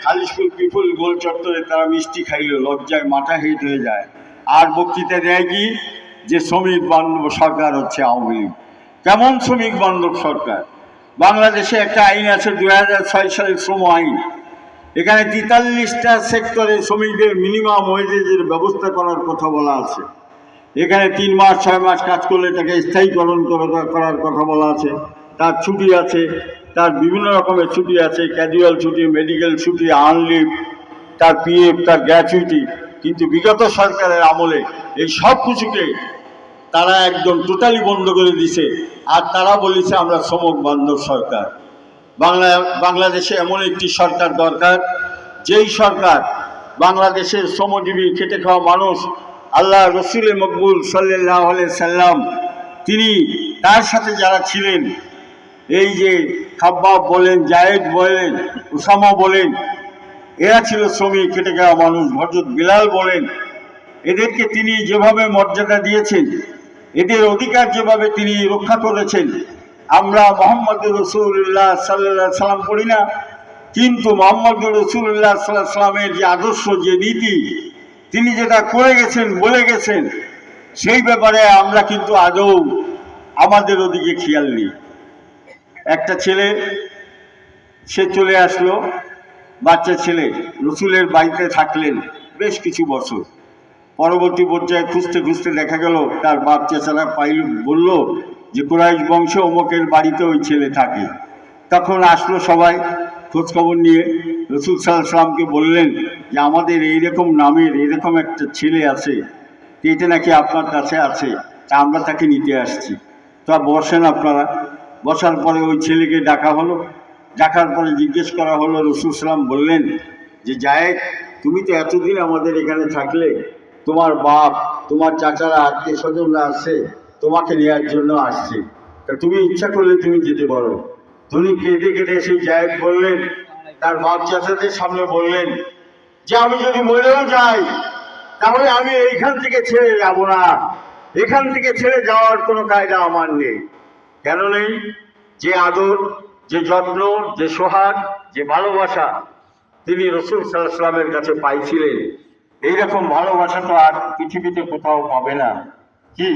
খালিশপুর পিপুল গোল চত্বরে তারা মিষ্টি খাইল, লজ্জায় মাথা হেঁট হয়ে যায়। আর বক্তৃতা দেয় কি যে শ্রমিক বান্ধব সরকার হচ্ছে আওয়ামী লীগ। কেমন শ্রমিক বান্ধব সরকার? বাংলাদেশে একটা আইন আছে 2006 সালের শ্রম আইন। এখানে 43টা সেক্টরে শ্রমিকদের মিনিমাম ওয়েজের ব্যবস্থা করার কথা বলা আছে। এখানে 3 মাস 6 মাস কাজ করলে তাকে স্থায়ীকরণ করার কথা বলা আছে। তার ছুটি আছে, তার বিভিন্ন রকমের ছুটি আছে, ক্যাজুয়াল ছুটি, মেডিকেল ছুটি, আনলিভ, তার পিএফ, তার গ্র্যাচুইটি। কিন্তু বিগত সরকারের আমলে এই সব কিছুকে তারা একদম টোটালি বন্ধ করে দিছে। আর তারা বলেছে আমরা শ্রমিক বান্ধব সরকার। বাংলাদেশে এমন একটি সরকার দরকার, যেই সরকার বাংলাদেশের শ্রমজীবী খেটে খাওয়া মানুষ, আল্লাহ রসুল মকবুল সাল্লাল্লাহু আলাইহি সাল্লাম, তিনি তার সাথে যারা ছিলেন, এই যে খাব্বাব বলেন, জায়েদ বলেন, উসামা বলেন, এরা ছিল শ্রমিক খেটে খাওয়া মানুষ। হযরত বিলাল বলেন, এদেরকে তিনি যেভাবে মর্যাদা দিয়েছেন, এদের অধিকার যেভাবে তিনি রক্ষা করেছেন। আমরা মুহাম্মদুর রাসূলুল্লাহ সাল্লাল্লাহু আলাইহি সাল্লাম পড়ি না, কিন্তু মুহাম্মদুর রাসূলুল্লাহ সাল্লাল্লাহু আলাইহি সাল্লামের যে আদর্শ, যে নীতি, তিনি যেটা করে গেছেন, বলে গেছেন, সেই ব্যাপারে আমরা কিন্তু আদৌ আমাদের ওদিকে খেয়াল নেই। একটা ছেলে, সে চলে আসলো, বাচ্চা ছেলে, রসুলের বাড়িতে থাকলেন বেশ কিছু বছর। পরবর্তী পর্যায়ে খুঁজতে খুঁজতে দেখা গেল তার বাপ চাচারা পাইল, বলল যে কুরাইশ বংশ অমুকের বাড়িতে ওই ছেলে থাকে। তখন আসলো সবাই খোঁজখবর নিয়ে, রসুল সাল্লাল্লাহু আলাইহি সাল্লামকে বললেন যে আমাদের এইরকম নামের এরকম একটা ছেলে আছে, এটা নাকি আপনার কাছে আছে, তা আমরা তাকে নিতে আসছি। তা বসেন আপনারা। বসার পরে ওই ছেলেকে ডাকা হলো। ডাকার পরে জিজ্ঞেস করা হলো, রসুল সাল্লাম বললেন যে জায়েদ, তুমি তো এতদিন আমাদের এখানে থাকলে, তোমার বাপ, তোমার চাচারা, আত্মীয় স্বজনরা আসছে, তোমাকে নেওয়ার জন্য আসছে, তা তুমি ইচ্ছা করলে তুমি যেতে পারো। তুমি কেঁদে কেটে সেই জায়েদ বললেন, তার বাপ চাচাদের সামনে বললেন যে আমি যদি মরেও যাই, তাহলে আমি এইখান থেকে ছেড়ে যাব না। এখান থেকে ছেড়ে যাওয়ার কোনো কায়দা আমার নেই। কেন নেই? যে আদর, যে যত্ন, যে সোহাগ, যে ভালোবাসা তিনি রসুল সাল্লাল্লাহু আলাইহি সাল্লামের কাছে পাইছিলেন, এইরকম ভালোবাসা তো আর পৃথিবীতে কোথাও পাবে না। কি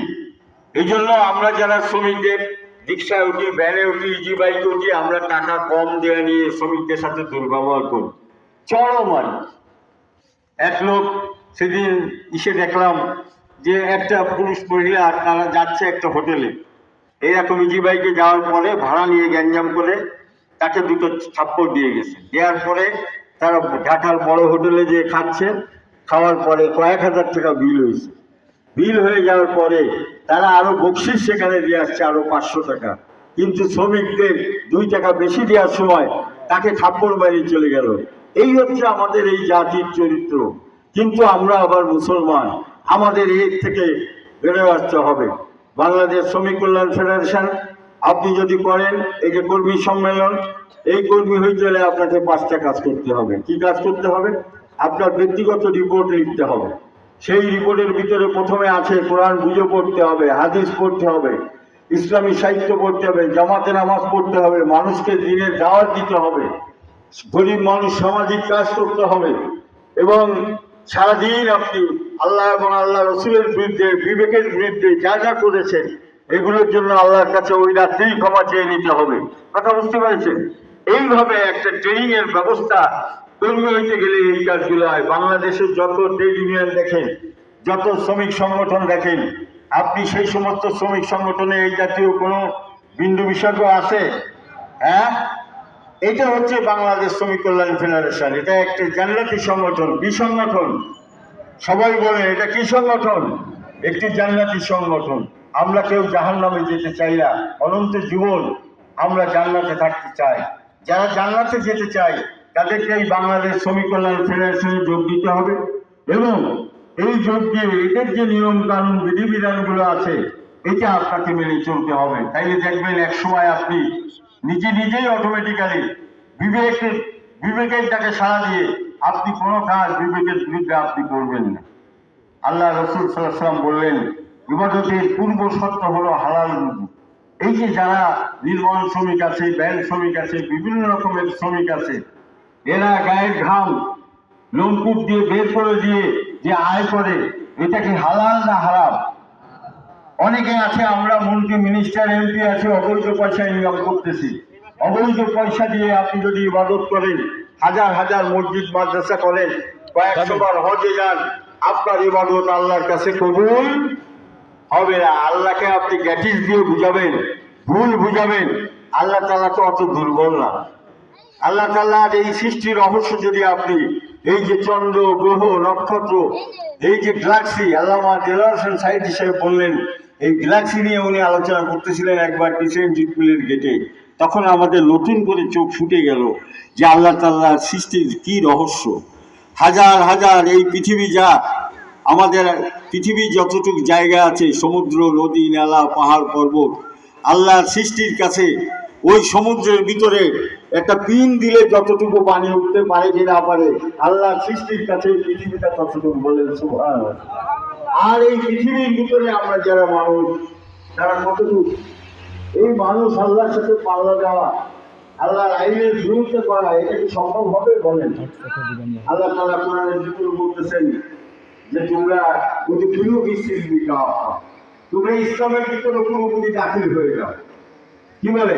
এই জন্য আমরা যারা শ্রমিকদের রিক্সায় উঠি, ভ্যানে উঠি, ইজি বাইকে উঠি, আমরা টাকা কম দেওয়া নিয়ে শ্রমিকদের সাথে দুর্ব্যবহার করি, চরম মারি। এক লোক সেদিন এসে দেখলাম যে একটা পুরুষ মহিলা, তারা যাচ্ছে একটা হোটেলে, এইরকম ইজি বাইকে যাওয়ার পরে ভাড়া নিয়ে গ্যাঞ্জাম করে তাকে 2টো থাপ্পড় দিয়ে গেছে। দেওয়ার পরে তারা ঢাকার বড় হোটেলে যে খাচ্ছে, খাওয়ার পরে কয়েক হাজার টাকা বিল হয়েছে। বিল হয়ে যাওয়ার পরে তারা আরো বকশিশ সেখানে দিয়ে আসছে আরো 500 টাকা, কিন্তু শ্রমিকদের 2 টাকা বেশি দেওয়ার সময় তাকে থাপ্পড় মারিয়ে চলে গেল। এই হচ্ছে আমাদের এই জাতির চরিত্র। কিন্তু আমরা আবার মুসলমান, আমাদের এর থেকে বেরোয় আসতে হবে। বাংলাদেশ শ্রমিক কল্যাণ ফেডারেশন আপনি যদি করেন, এই যে কর্মী সম্মেলন, এই কর্মী হইতে হলে আপনাকে 5টা কাজ করতে হবে। কি কাজ করতে হবে? আপনার ব্যক্তিগত রিপোর্ট লিখতে হবে। সেই রিপোর্টের ভিতরে প্রথমে আছে কোরআন বুঝে পড়তে হবে, হাদিস পড়তে হবে, ইসলামী সাহিত্য পড়তে হবে, জামাতে নামাজ পড়তে হবে, মানুষকে দিনের দাওয়াত দিতে হবে, গরিব মানুষ সামাজিক কাজ করতে হবে, এবং সারাদিন আপনি আল্লাহ এবং আল্লাহ রসুলের বিরুদ্ধে, বিবেকের বিরুদ্ধে যা যা করেছেন, এগুলোর জন্য আল্লাহর কাছে ওই রাত্রেই ক্ষমা চেয়ে নিতে হবে। কথা বুঝতে পারছেন? এইভাবে একটা ট্রেনিং এর ব্যবস্থা কর্মী হইতে গেলে এই কাজগুলো হয়। বাংলাদেশের যত ট্রেড ইউনিয়ন দেখেন, যত শ্রমিক সংগঠন দেখেন, আপনি সেই সমস্ত শ্রমিক সংগঠনে এই জাতীয় কোনো বিন্দু বিসর্গ আছে? হ্যাঁ, এটা হচ্ছে বাংলাদেশ শ্রমিক কল্যাণ ফেডারেশন। এটা একটা জান্নাতি সংগঠন। কি সংগঠন? সবাই বলে এটা কি সংগঠন? একটি জান্নাতি সংগঠন। আমরা কেউ জাহান্নামে যেতে চাই না, অনন্ত জীবন আমরা জান্নাতে থাকতে চাই। যারা জান্নাতে যেতে চায় তাদেরকে এই বাংলাদেশ শ্রমিক কল্যাণ ফেডারেশনে যোগ দিতে হবে, এবং এই যোগ দিয়ে এদের যে নিয়ম কানুন বিধিবিধানগুলো আছে, এটা আপনাকে মেনে চলতে হবে। তাইলে দেখবেন এক সময় আপনি নিজেই অটোমেটিক্যালি বিবেকের ডাকে সাড়া দিয়ে আপনি কোনো কাজ বিবেকের বিরুদ্ধে আপনি করবেন না। আল্লাহ রসুল সাল্লাল্লাহু আলাইহি ওয়াসাল্লাম বললেন, ইবাদতের পূর্ব শর্ত হলো হালাল রুজি। এই যে যারা নির্মাণ শ্রমিক আছে, ব্যাংক শ্রমিক আছে, বিভিন্ন রকমের শ্রমিক আছে, এরা গায়ের ঘাম লোমকূপ দিয়ে বের করে দিয়ে যে আয় করে, এটা কি হালাল না হারাম? অনেকে আছে, আমরা মন্ত্রী মিনিস্টার এমপি আছে, অবৈধ পয়সা ইনকাম করতেছি। অবৈধ পয়সা দিয়ে আপনি যদি ইবাদত করেন, হাজার হাজার মসজিদ মাদ্রাসা করেন, কয়েকশো বার হজে যান, আপনার ইবাদত আল্লাহর কাছে কবুল হবে না। আল্লাহকে আপনি গ্যাটিস দিয়ে বুঝাবেন, ভুল বুঝাবেন। আল্লাহ তাআলা তো অত দুর্বল না। আল্লাহ তাআলার এই সৃষ্টির রহস্য যদি আপনি, এই যে চন্দ্র, গ্রহ, নক্ষত্র, এই যে গ্যালাক্সি, আল্লামা দেলোয়ার হোসেন সাঈদী হিসেবে বললেন, এই গ্যালাক্সি নিয়ে উনি আলোচনা করতেছিলেন একবার প্রেসিডেন্ট জিটকুলের গেটে। তখন আমাদের নতুন করে চোখ ফুটে গেল যে আল্লাহ তাআলার সৃষ্টির কি রহস্য। হাজার হাজার এই পৃথিবী, যা আমাদের পৃথিবী যতটুকু জায়গা আছে, সমুদ্র, নদী, নালা, পাহাড়, পর্বত, আল্লাহর সৃষ্টির কাছে ওই সমুদ্রের ভিতরে একটা পিন দিলে যতটুকু পানি উঠতে পারে কি না পারে, আল্লাহর সৃষ্টির কাছে পৃথিবীটা ততটুকু, বলেন সুবহানাল্লাহ। আর এই পৃথিবীর ভিতরে আমরা যারা মানুষ, তারা কতটুকু? এই মানুষ আল্লাহর সাথে পাল্লা দেওয়া, আল্লাহর আইনের বিরুদ্ধে করা, এটা কি সম্ভব হবে বলেন? আল্লাহ তাআলা কোরআনের ভিতরে বলতেছেন যে তোমরা তোমরা ইসলামের ভিতরে পুরোপুরি দাখিল হয়ে যাও। কি বলে?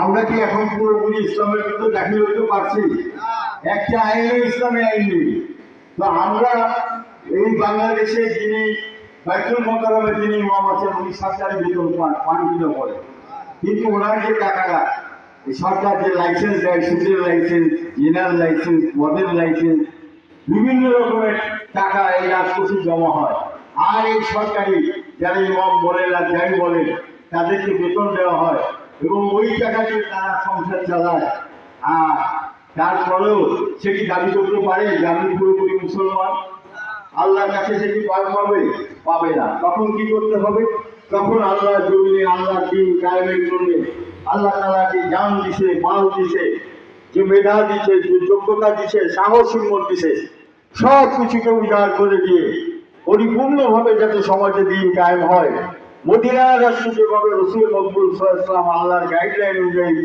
আমরা কি এখন পুরোপুরি ইসলামের ভিতরে দাখিল হতে পারছি? একটা আইনে ইসলামে আইন নেই। তো আমরা এই বাংলাদেশে যিনি বাইতুল মোকাররমে যিনি ইমাম আছেন, উনি সরকারি বেতন পান কিলো করে, কিন্তু ওনার যে টাকাটা সরকার যে লাইসেন্স দেয়, সুদের লাইসেন্স, জেনারেল লাইসেন্স, মদের লাইসেন্স, বিভিন্ন রকমের টাকা এই রাজকোষে জমা হয়। আর এই সরকারি যারা ইমাম বলেন আর যাই বলেন, তাদেরকে বেতন দেওয়া হয় এবং ওই টাকাতে তারা সংসার চালায়। আর তারপরেও সে কি দাবি করতে পারে যে আমি পুরোপুরি মুসলমান? আল্লাহর কাছে সে কি পাবে? পাবে না। তখন কি করতে হবে? তখন আল্লাহ জমিনে আল্লাহর দ্বীন কায়েমের জন্য আল্লাহ তাআলাকে জান দিছে, মাল দিছে, যে মেধা দিছে, যে যোগ্যতা দিছে, সাহস হিম্মত দিছে, সব কিছুকে উজাড় করে দিয়ে পরিপূর্ণভাবে যাতে সমাজে দিন কায়েম হয়, মদিনা রাষ্ট্র যেভাবে রাসূল মকবুল সাল্লাল্লাহু আলাইহি ওয়াসাল্লাম আল্লাহর গাইডলাইন অনুযায়ী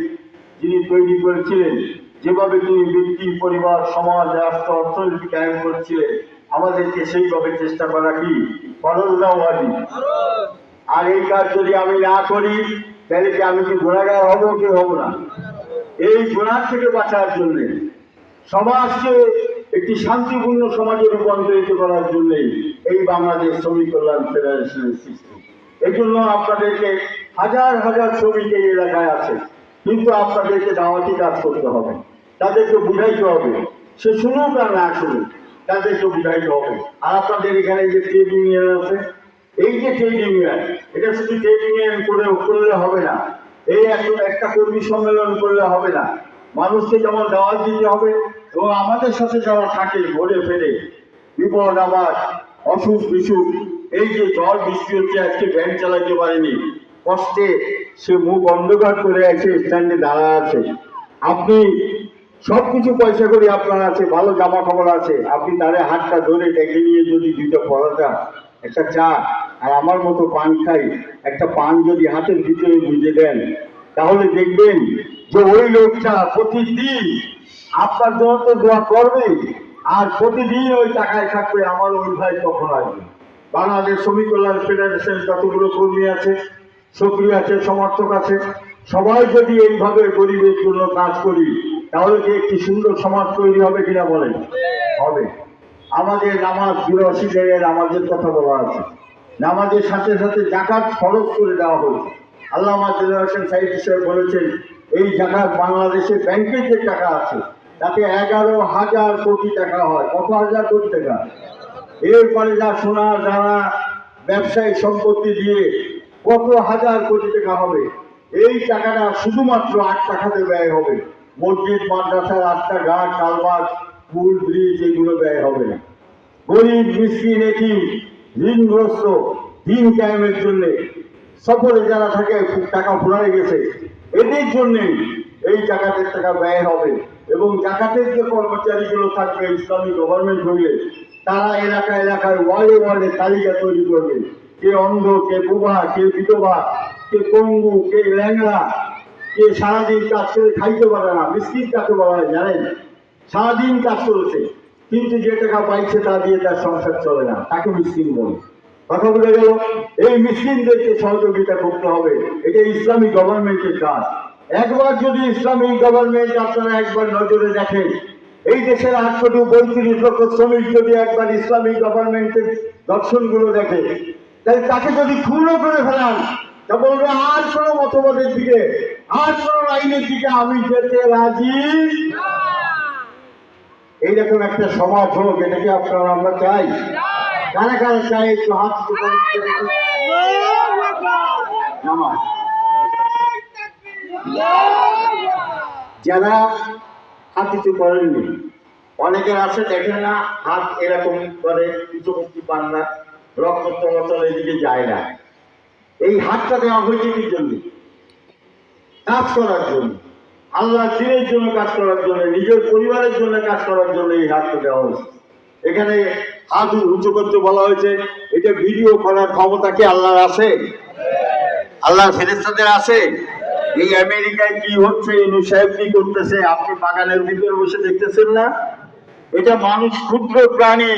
যিনি তৈরি করেছিলেন, যেভাবে তিনি ব্যক্তি, পরিবার, সমাজ, রাষ্ট্র, অর্থনীতি কায়েম করেছিলেন, আমাদেরকে সেইভাবে চেষ্টা করা কি ফরজ না ওয়াজিব? আর এই কাজ যদি আমি না করি, তাহলে কি আমি কি গুনাহগার হব কি হব না? এই গুনাহ থেকে বাঁচার জন্য, সমাজকে একটি শান্তিপূর্ণ সমাজে রূপান্তরিত করার জন্যই এই বাংলাদেশ শ্রমিক কল্যাণ ফেডারেশনের সৃষ্টি। এই জন্য আপনাদেরকে, হাজার হাজার শ্রমিক এই এলাকায় আছে, কিন্তু আপনাদেরকে দাওয়াতি কাজ করতে হবে, তাদেরকে বুঝাইতে হবে, সে শুনুক আর না শুনুক, তাদেরকে বুঝাইতে হবে। আর আপনাদের এখানে যে ট্রেড ইউনিয়ন আছে, এই যে ট্রেড ইউনিয়ন, এটা শুধু ট্রেড ইউনিয়ন করলে হবে না, এই একটা কর্মী সম্মেলন করলে হবে না। মানুষকে যেমন দাওয়াত দিতে হবে এবং আমাদের সাথে যারা থাকে ঘুরে ফেরে, বিপদ আপদ, অসুখ বিসুখ, এই যে ঝড় বৃষ্টি হচ্ছে, আজকে ভ্যান চালাতে পারেনি, কষ্টে সে মুখ অন্ধকার করে এসে স্ট্যান্ডে দাঁড়া আছে, আপনি সবকিছু পয়সা করে আপনার আছে, ভালো জামা কাপড় আছে, আপনি তারে হাতটা ধরে ডেকে নিয়ে যদি দুটো পরোটা, একটা চা আর আমার মতো পান খাই, একটা পান যদি হাতের ভিতরে গুঁজে দেন, তাহলে দেখবেন যে ওই লোকটা প্রতিদিন আপনার জন্য তো দোয়া করবে, আর প্রতিদিন ওই টাকায় থাকবে আমার ওই ভাই কখন আসবে। বাংলাদেশ শ্রমিক কল্যাণ ফেডারেশন যতগুলো কর্মী আছে, সক্রিয় আছে, সমর্থক আছে, সবাই যদি এইভাবে গরিবের জন্য কাজ করি, তাহলে কি একটি সুন্দর সমাজ তৈরি হবে কিনা বলেন? হবে। আমাদের নামাজ ৮২ জায়গায় নামাজের কথা বলা আছে, নামাজের সাথে সাথে যাকাত ফরজ করে দেওয়া হয়েছে। আল্লামা দেলোয়ার হোসেন সাঈদী সাহেব বলেছেন, এই যাকাত বাংলাদেশের ব্যাংকের যে টাকা আছে, তাতে ১১,০০০ কোটি টাকা হয়। কত হাজার কোটি টাকা? এরপরে যা সোনা দানা ব্যবসায়িক সম্পত্তি দিয়ে কত হাজার কোটি টাকা হবে। এই টাকাটা শুধুমাত্র ৮ টাকাতে ব্যয় হবে। মসজিদ, মাদ্রাসা, রাস্তাঘাট, কালভার্ট, পুল, ব্রিজ, এগুলো ব্যয় হবে না। গরিব, মিসকিন, এতিম, ঋণগ্রস্ত, দিন কায়েমের জন্য সফরে যারা থাকে, টাকা ফুরাই গেছে, এদের জন্যেই এই জাকাতের টাকা ব্যয় হবে। এবং জাকাতের যে কর্মচারীগুলো থাকবে ইসলামিক গভর্নমেন্ট হইলে, তারা এলাকায় ওয়ার্ডে তালিকা তৈরি করবে, কে অন্ধ, কে বুবা, কে বিধবা, কে পঙ্গু, কে ল্যাংড়া, কে সারাদিন কাজ করে খাইতে পারে না, মিসকিন কাকে বলা হয় জানেন? সারাদিন কাজ করেছে, কিন্তু যে টাকা পাইছে তা দিয়ে তার সংসার চলে না, তাকে মিসকিন বলে। কথা বলে গেল, এই মিসকিনদেরকে সহযোগিতা করতে হবে, এটা ইসলামী গভর্নমেন্টের কাজ। একবার যদি ইসলামী গভর্নমেন্ট আপনারা একবার নজরে দেখেন, এই দেশের 835 লক্ষ শ্রমিক যদি একবার ইসলামী গভর্নমেন্টের দর্শনগুলো দেখে, তাহলে তাকে যদি খুনও করে ফেলান, তা বলবে আর কোনো মতবাদের দিকে, আর কোনো আইনের দিকে আমি যেতে রাজি। এইরকম একটা সমাজ হোক, এটাকে আপনারা আমরা চাই। কারা কারা চাই একটু হাত যারা হাত কিছু করেননি, অনেকের আছে দেখেন না, হাত এরকম করে কিছু মুক্তি পান না, রক্ত চলাচল এদিকে যায় না। এই হাতটা দেওয়া হয়েছে কি জন্য? কাজ করার জন্য, আল্লাহ দিনের জন্য কাজ করার জন্য, নিজের পরিবারের জন্য কাজ করার জন্য এই হাতটা দেওয়া হয়েছে। এখানে হাত উঁচু করতে বলা হয়েছে, এটা ভিডিও করার ক্ষমতা কি আল্লাহর আছে? আল্লাহর ফেরেশতাদের আছে? এই আমেরিকায় কি হচ্ছে, ইনু সাহেব কি করতেছে, আপনি বাগানের ভিতরে বসে দেখতেছেন না? এটা মানুষ, ক্ষুদ্র প্রাণী,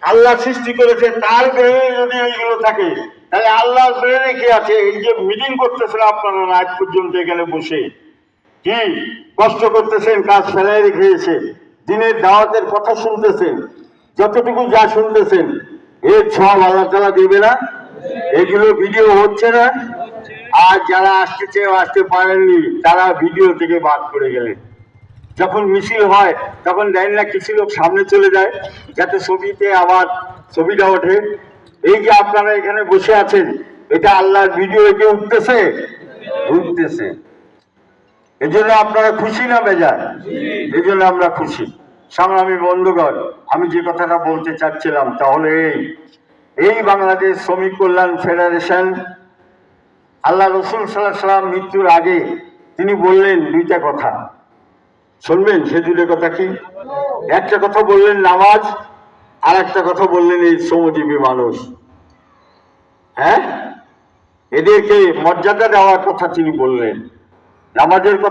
আল্লাহ সৃষ্টি করেছে, তার ব্রেনে যদি এইগুলো থাকে, তাহলে আল্লাহর ব্রেনে কি আছে? এই যে মিটিং করতেছেন আপনারা আজ পর্যন্ত এখানে বসে, কি কষ্ট করতেছেন, কাজ ফেলাই রেখেছে, দিনের দাওয়াতের কথা শুনতেছেন, যতটুকু যা শুনতেছেন এর সব আল্লাহ তাআলা দেবে না? এগুলো ভিডিও হচ্ছে না? আর যারা আসতে চেয়ে আসতে পারেননি, তারা ভিডিও থেকে বাদ করে গেলেন। যখন মিছিল হয় তখন দেন না, কিছু লোক সামনে চলে যায় যাতে ছবিতে আবার ছবিটা ওঠে। এই যে আপনারা এখানে বসে আছেন, এটা আল্লাহর ভিডিও, একে উঠতেছে, উঠতেছে। এই জন্য আপনারা খুশি না বেজার? এই জন্য আমরা খুশি। সংগ্রামী বন্ধুগণ, আমি যে কথাটা বলতে চাচ্ছিলাম তাহলে এই বাংলাদেশ শ্রমিক কল্যাণ ফেডারেশন, আল্লাহ রসুল সাল্লাল্লাহু আলাইহি ওয়াসাল্লাম মৃত্যুর আগে তিনি বললেন দুইটা কথা, শুনবেন সে দুটো কথা কি? একটা কথা বললেন নামাজ, আর একটা কথা বললেন এই শ্রমজীবী মানুষ। হ্যাঁ, এদেরকে মর্যাদা দেওয়ার কথা তিনি বললেন। নামাজের কথা